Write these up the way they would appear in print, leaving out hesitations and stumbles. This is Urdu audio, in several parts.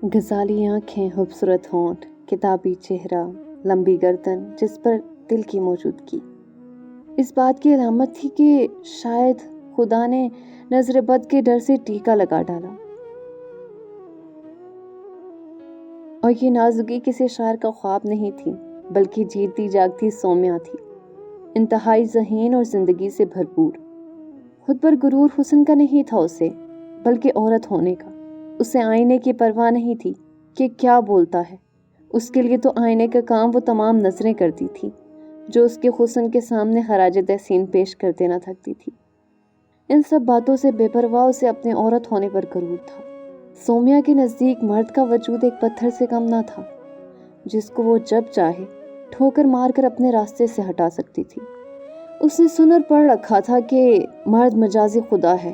غزالی آنکھیں، خوبصورت ہونٹ، کتابی چہرہ، لمبی گردن جس پر دل کی موجودگی، اس بات کی علامت تھی کہ شاید خدا نے نظر بد کے ڈر سے ٹیکا لگا ڈالا۔ اور یہ نازکی کسی شاعر کا خواب نہیں تھی، بلکہ جیتی جاگتی سومیا تھی، انتہائی ذہین اور زندگی سے بھرپور۔ خود پر غرور حسن کا نہیں تھا اسے، بلکہ عورت ہونے کا۔ اسے آئینے کی پرواہ نہیں تھی کہ کیا بولتا ہے، اس کے لیے تو آئینے کا کام وہ تمام نظریں کرتی تھی جو اس کے حسن کے سامنے خراج تحسین پیش کرتے نہ تھکتی تھی۔ ان سب باتوں سے بے پرواہ اسے اپنے عورت ہونے پر غرور تھا۔ سومیا کے نزدیک مرد کا وجود ایک پتھر سے کم نہ تھا، جس کو وہ جب چاہے ٹھوکر مار کر اپنے راستے سے ہٹا سکتی تھی۔ اس نے سن اور پڑھ رکھا تھا کہ مرد مجازی خدا ہے،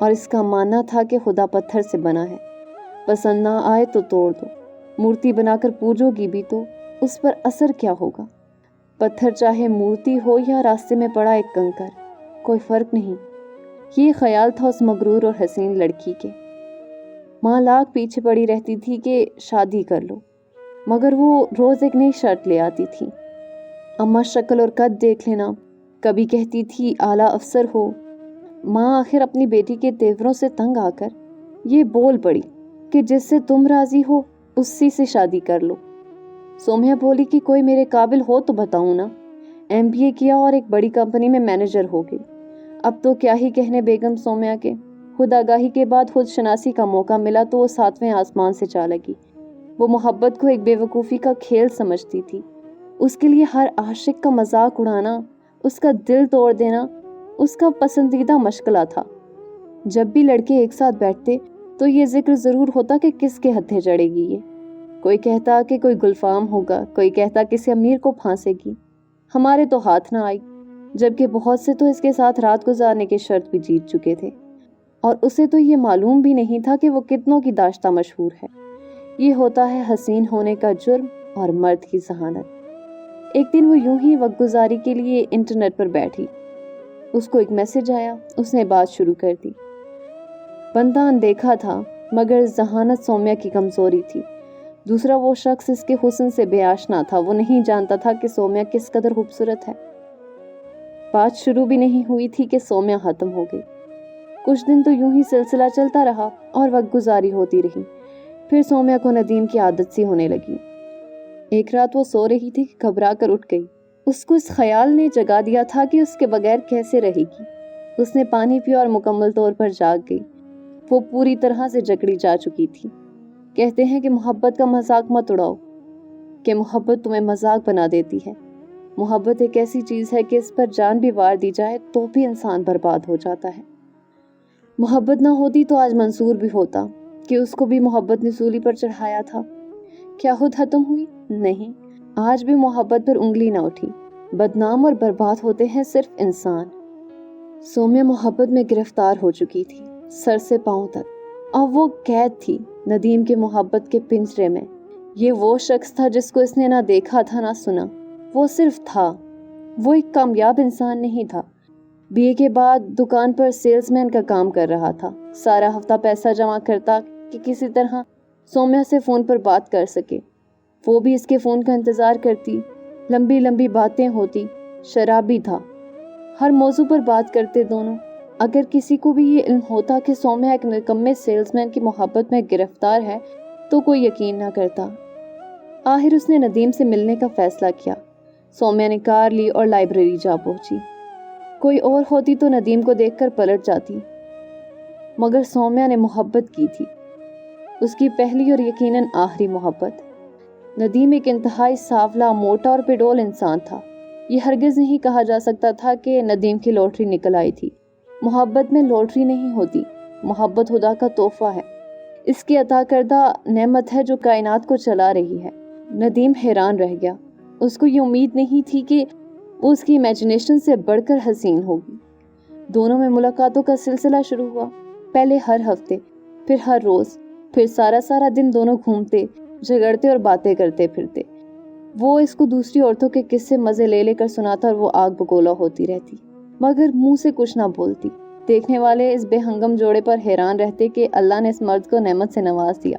اور اس کا ماننا تھا کہ خدا پتھر سے بنا ہے، پسند نہ آئے تو توڑ دو، مورتی بنا کر پوجو گی بھی تو اس پر اثر کیا ہوگا؟ پتھر چاہے مورتی ہو یا راستے میں پڑا ایک کنکر، کوئی فرق نہیں۔ یہ خیال تھا اس مغرور اور حسین لڑکی کے۔ ماں لاکھ پیچھے پڑی رہتی تھی کہ شادی کر لو، مگر وہ روز ایک نئی شرط لے آتی تھی۔ اماں شکل اور قد دیکھ لینا، کبھی کہتی تھی اعلیٰ افسر ہو۔ ماں آخر اپنی بیٹی کے تیوروں سے تنگ آ کر یہ بول پڑی کہ جس سے تم راضی ہو اسی سے شادی کر لو۔ سومیا بولی کہ کوئی میرے قابل ہو تو بتاؤں نا۔ MBA کیا اور ایک بڑی کمپنی میں مینیجر ہو گئی۔ اب تو کیا ہی کہنے بیگم سومیا کے۔ خود آگاہی کے بعد خود شناسی کا موقع ملا تو وہ 7ویں آسمان سے جا لگی۔ وہ محبت کو ایک بے وقوفی کا کھیل سمجھتی تھی۔ اس کے لیے ہر عاشق کا مذاق اڑانا، اس کا دل توڑ دینا اس کا پسندیدہ مشغلہ تھا۔ جب بھی لڑکے ایک ساتھ بیٹھتے تو یہ ذکر ضرور ہوتا کہ کس کے ہتھے چڑھے گی یہ۔ کوئی کہتا کہ کوئی گلفام ہوگا، کوئی کہتا کسی امیر کو پھانسے گی۔ ہمارے تو ہاتھ نہ آئی، جبکہ بہت سے تو اس کے ساتھ رات گزارنے کی شرط بھی جیت چکے تھے، اور اسے تو یہ معلوم بھی نہیں تھا کہ وہ کتنوں کی داشتہ مشہور ہے۔ یہ ہوتا ہے حسین ہونے کا جرم اور مرد کی ذہانت۔ ایک دن وہ یوں ہی وقت گزاری کے لیے انٹرنیٹ پر بیٹھی، اس کو ایک میسج آیا۔ اس نے بات شروع کر دی۔ بندہ اندیکھا تھا، مگر ذہانت سومیا کی کمزوری تھی۔ دوسرا وہ شخص اس کے حسن سے بے آشنا تھا، وہ نہیں جانتا تھا کہ سومیا کس قدر خوبصورت ہے۔ بات شروع بھی نہیں ہوئی تھی کہ سومیا ختم ہو گئی۔ کچھ دن تو یوں ہی سلسلہ چلتا رہا اور وقت گزاری ہوتی رہی۔ پھر سومیا کو ندیم کی عادت سی ہونے لگی۔ ایک رات وہ سو رہی تھی کہ گھبرا کر اٹھ گئی۔ اس کو اس خیال نے جگا دیا تھا کہ اس کے بغیر کیسے رہے گی۔ اس نے پانی پیا اور مکمل طور پر جاگ گئی۔ وہ پوری طرح سے جکڑی جا چکی تھی۔ کہتے ہیں کہ محبت کا مذاق مت اڑاؤ، کہ محبت تمہیں مذاق بنا دیتی ہے۔ محبت ایک ایسی چیز ہے کہ اس پر جان بھی وار دی جائے تو بھی انسان برباد ہو جاتا ہے۔ محبت نہ ہوتی تو آج منصور بھی ہوتا کہ اس کو بھی محبت نے سولی پر چڑھایا تھا۔ کیا خود ختم ہوئی؟ نہیں، آج بھی محبت پر انگلی نہ اٹھی۔ بدنام اور برباد ہوتے ہیں صرف انسان۔ سومیا محبت میں گرفتار ہو چکی تھی، سر سے پاؤں تک۔ اب وہ قید تھی ندیم کے محبت کے پنجرے میں۔ یہ وہ شخص تھا جس کو اس نے نہ دیکھا تھا نہ سنا، وہ صرف تھا۔ وہ ایک کامیاب انسان نہیں تھا۔ BA کے بعد دکان پر سیلز مین کا کام کر رہا تھا۔ سارا ہفتہ پیسہ جمع کرتا کہ کسی طرح سومیا سے فون پر بات کر سکے۔ وہ بھی اس کے فون کا انتظار کرتی۔ لمبی لمبی باتیں ہوتی۔ شرابی تھا، ہر موضوع پر بات کرتے دونوں۔ اگر کسی کو بھی یہ علم ہوتا کہ سومیا ایک نکمے سیلز مین کی محبت میں گرفتار ہے تو کوئی یقین نہ کرتا۔ آخر اس نے ندیم سے ملنے کا فیصلہ کیا۔ سومیا نے کار لی اور لائبریری جا پہنچی۔ کوئی اور ہوتی تو ندیم کو دیکھ کر پلٹ جاتی، مگر سومیا نے محبت کی تھی، اس کی پہلی اور یقیناً آخری محبت۔ ندیم ایک انتہائی سانولا، موٹا اور پیڈول انسان تھا۔ یہ ہرگز نہیں کہا جا سکتا تھا کہ ندیم کی لاٹری نکل آئی تھی۔ محبت میں لاٹری نہیں ہوتی، محبت خدا کا تحفہ ہے، اس کی عطا کردہ نعمت ہے جو کائنات کو چلا رہی ہے۔ ندیم حیران رہ گیا۔ اس کو یہ امید نہیں تھی کہ وہ اس کی امیجنیشن سے بڑھ کر حسین ہوگی۔ دونوں میں ملاقاتوں کا سلسلہ شروع ہوا، پہلے ہر ہفتے، پھر ہر روز، پھر سارا دن دونوں گھومتے، جھگڑتے اور باتیں کرتے پھرتے۔ وہ اس کو دوسری عورتوں کے قصے مزے لے کر سناتا اور وہ آگ بگولا ہوتی رہتی، مگر منہ سے کچھ نہ بولتی۔ دیکھنے والے اس بے ہنگم جوڑے پر حیران رہتے کہ اللہ نے اس مرد کو نعمت سے نواز دیا۔